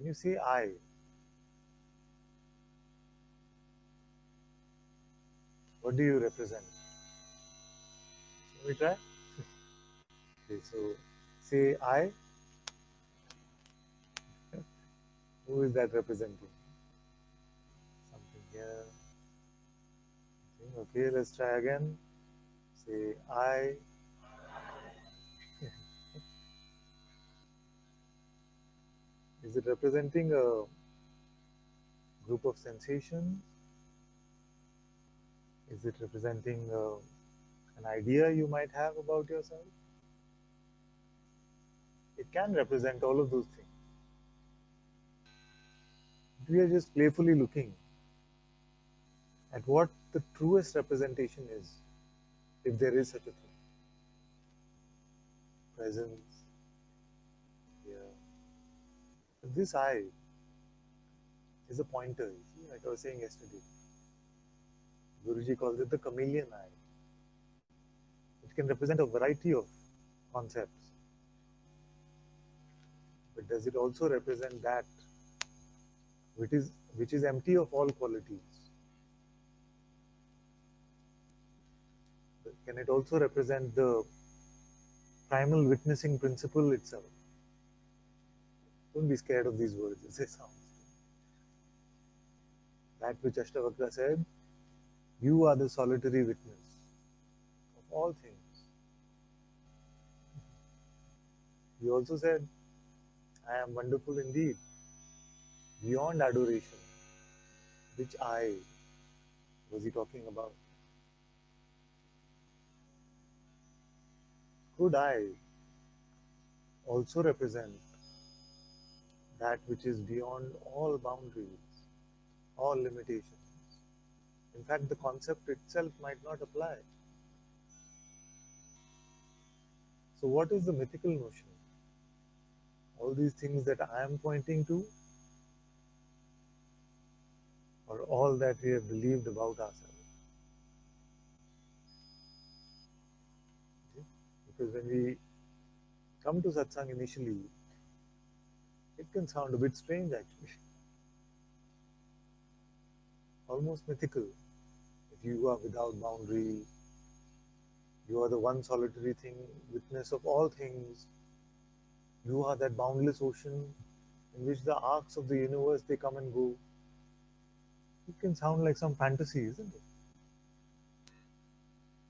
When you say I, what do you represent? Can we try? Okay, so say I. Who is that representing? Something here. Okay, let's try again. Say I. Is it representing a group of sensations? Is it representing an idea you might have about yourself? It can represent all of those things. We are just playfully looking at what the truest representation is, if there is such a thing. Presence, yeah. This I is a pointer, you see, like I was saying yesterday. Guruji calls it the chameleon eye. It can represent a variety of concepts. But does it also represent that which is empty of all qualities? Can it also represent the primal witnessing principle itself? Don't be scared of these words, it sounds. That which Ashtavakra said, you are the solitary witness of all things. He also said, I am wonderful indeed, beyond adoration. Which I was he talking about? Could I also represent that which is beyond all boundaries, all limitations? In fact, the concept itself might not apply. So, what is the mythical notion? All these things that I am pointing to, or all that we have believed about ourselves? Because when we come to satsang initially, it can sound a bit strange actually, almost mythical. If you are without boundary, you are the one solitary thing, witness of all things. You are that boundless ocean in which the arcs of the universe they come and go. It can sound like some fantasy, isn't it?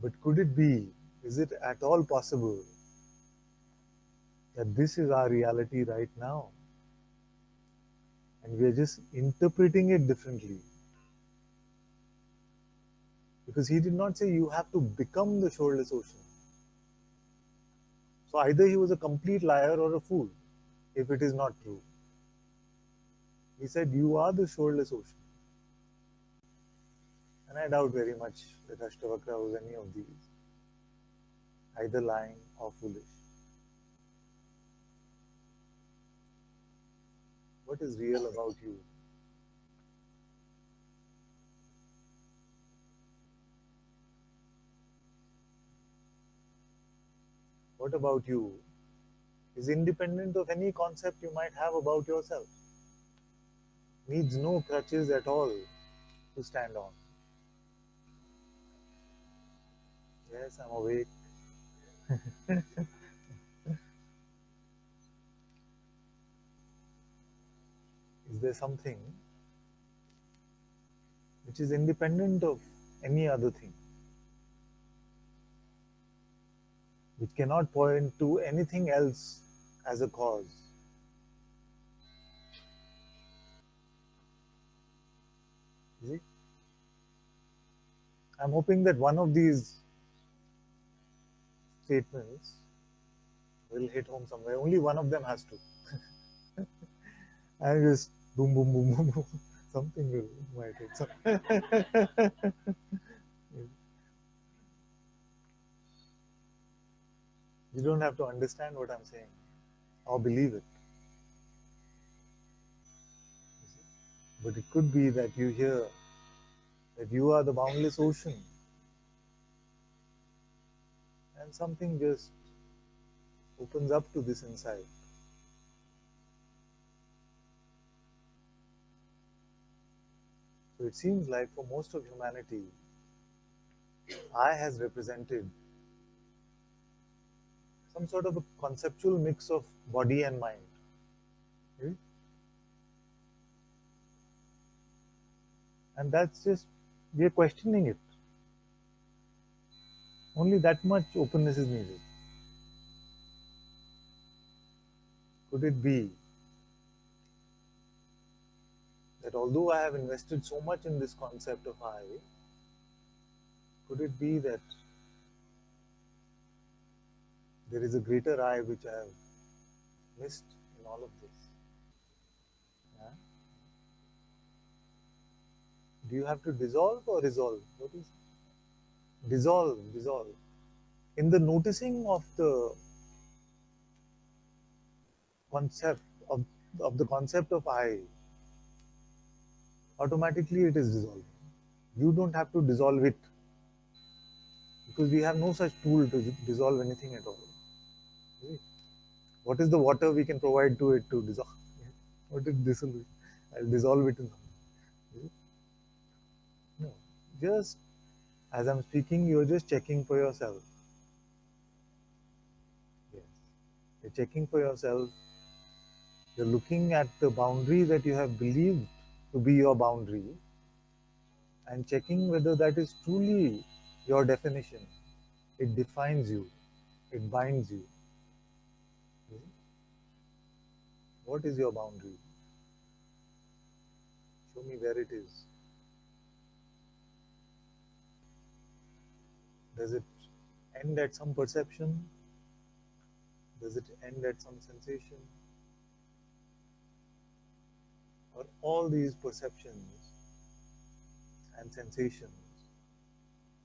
But could it be, is it at all possible that this is our reality right now? And we are just interpreting it differently. Because he did not say you have to become the shoreless ocean. So either he was a complete liar or a fool, if it is not true. He said, you are the shoreless ocean. And I doubt very much that Ashtavakra was any of these, either lying or foolish. What is real about you? What about you is independent of any concept you might have about yourself. Needs no crutches at all to stand on. Yes, I'm awake. Is there something which is independent of any other thing, which cannot point to anything else as a cause? See? I'm hoping that one of these statements will hit home somewhere. Only one of them has to. And just boom, boom, boom, boom, boom. Something will might hit. You don't have to understand what I'm saying or believe it. But it could be that you hear that you are the boundless ocean and something just opens up to this insight. So it seems like for most of humanity, I has represented some sort of a conceptual mix of body and mind. Right? And that's just, we are questioning it. Only that much openness is needed. Could it be that although I have invested so much in this concept of I, could it be that there is a greater I which I have missed in all of this? Yeah? Do you have to dissolve or resolve? What is dissolve? Dissolve. In the noticing concept of, of the concept of I, automatically it is dissolved. You don't have to dissolve it because we have no such tool to dissolve anything at all. Right? What is the water we can provide to it to dissolve? What is dissolve it? I'll dissolve it in something. Right? No. Just as I'm speaking, you're just checking for yourself. Yes. You're checking for yourself. You're looking at the boundary that you have believed to be your boundary and checking whether that is truly your definition. It defines you. It binds you. What is your boundary? Show me where it is. Does it end at some perception? Does it end at some sensation? Or all these perceptions and sensations,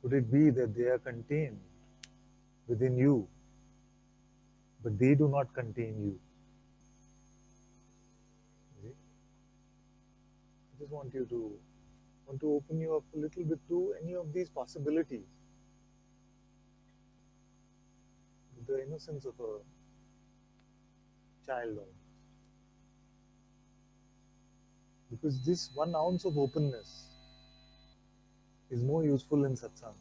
could it be that they are contained within you, but they do not contain you? I just want to open you up a little bit to any of these possibilities, with the innocence of a child, because this 1 ounce of openness is more useful in satsang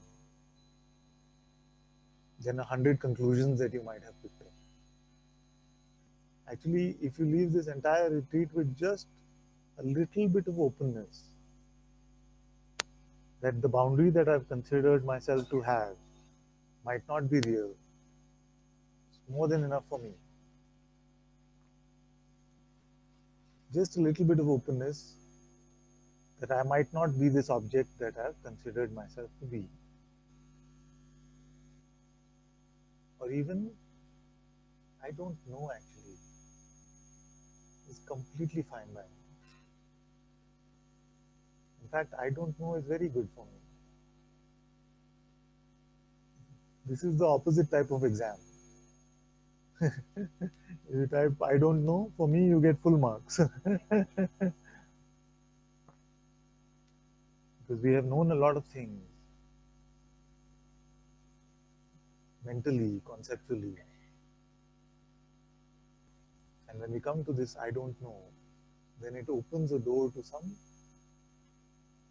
than 100 conclusions that you might have picked up. Actually, if you leave this entire retreat with just a little bit of openness, that the boundary that I've considered myself to have might not be real, it's more than enough for me. Just a little bit of openness that I might not be this object that I've considered myself to be. Or even, I don't know actually, is completely fine by me. In fact, I don't know is very good for me. This is the opposite type of exam. You type, I don't know, for me, you get full marks. Because we have known a lot of things mentally, conceptually. And when we come to this, I don't know, then it opens a door to some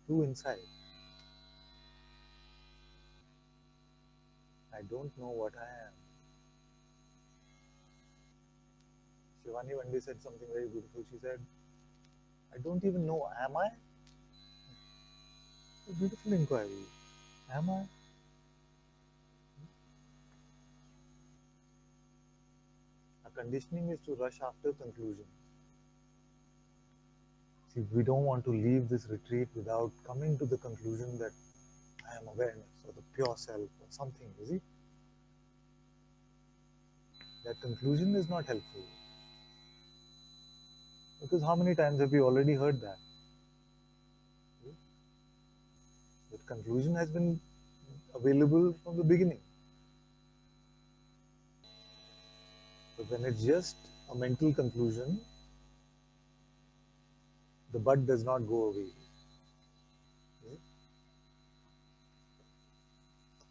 true insight. I don't know what I am. Shivani one day said something very beautiful. She said, I don't even know, am I? A beautiful inquiry. Am I? Our conditioning is to rush after conclusion. See, we don't want to leave this retreat without coming to the conclusion that I am awareness or the pure self or something, is it? That conclusion is not helpful. Because how many times have we already heard that? That conclusion has been available from the beginning. But when it's just a mental conclusion, the bud does not go away.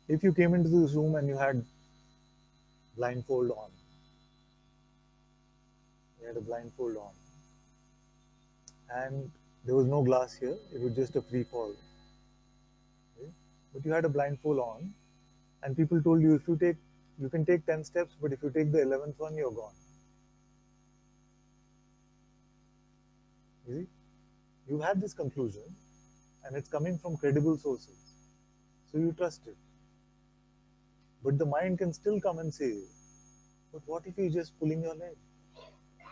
If you came into this room and you had blindfold on, you had a blindfold on, and There was no glass here, it was just a free fall. Okay? But you had a blindfold on, and people told you if you take, you can take 10 steps, but if you take the 11th one, you're gone. You see? You had this conclusion, and it's coming from credible sources. So you trust it. But the mind can still come and say, but what if he's just pulling your leg?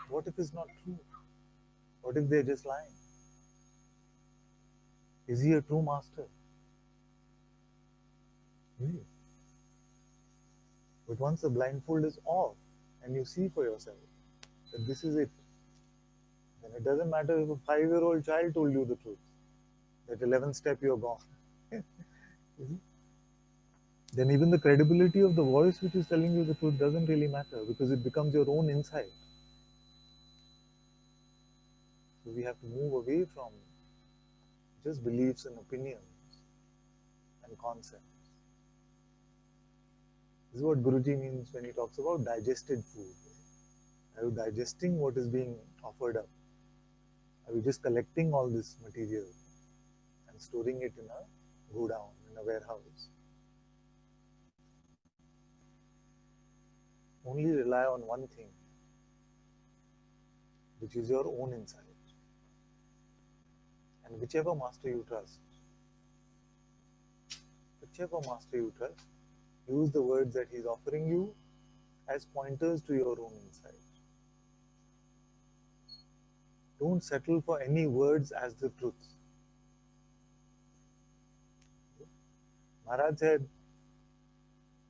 What if it's not true? What if they're just lying? Is he a true master? Really? But once the blindfold is off and you see for yourself that this is it, then it doesn't matter if a 5-year-old child told you the truth. That 11th step, you're gone. Then even the credibility of the voice which is telling you the truth doesn't really matter because it becomes your own insight. So we have to move away from just beliefs and opinions and concepts. This is what Guruji means when he talks about digested food. Are you digesting what is being offered up? Are you just collecting all this material and storing it in a godown, in a warehouse? Only rely on one thing, which is your own insight. And whichever master you trust, use the words that he's offering you as pointers to your own insight. Don't settle for any words as the truth. Maharaj said,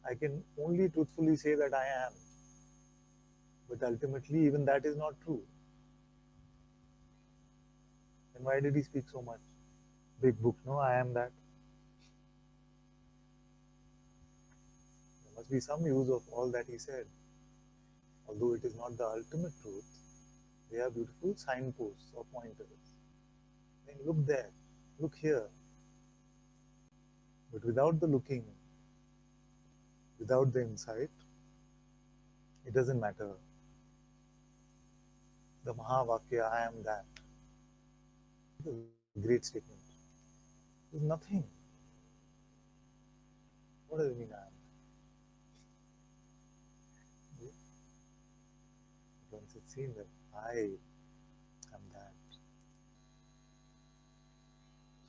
I can only truthfully say that I am. But ultimately, even that is not true. Then why did he speak so much? Big book, no, I am that. There must be some use of all that he said. Although it is not the ultimate truth, they are beautiful signposts or pointers. Then look there, look here. But without the looking, without the insight, it doesn't matter. The Mahavakya, I am that. It's a great statement. There's nothing. What does it mean, I am? Once it's seen that I am that.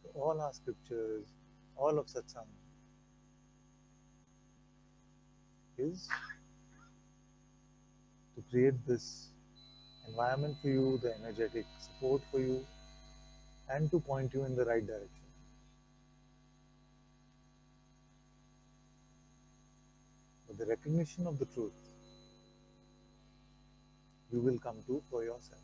So all our scriptures, all of Satsang is to create this environment for you, the energetic support for you, and to point you in the right direction. But the recognition of the truth you will come to for yourself.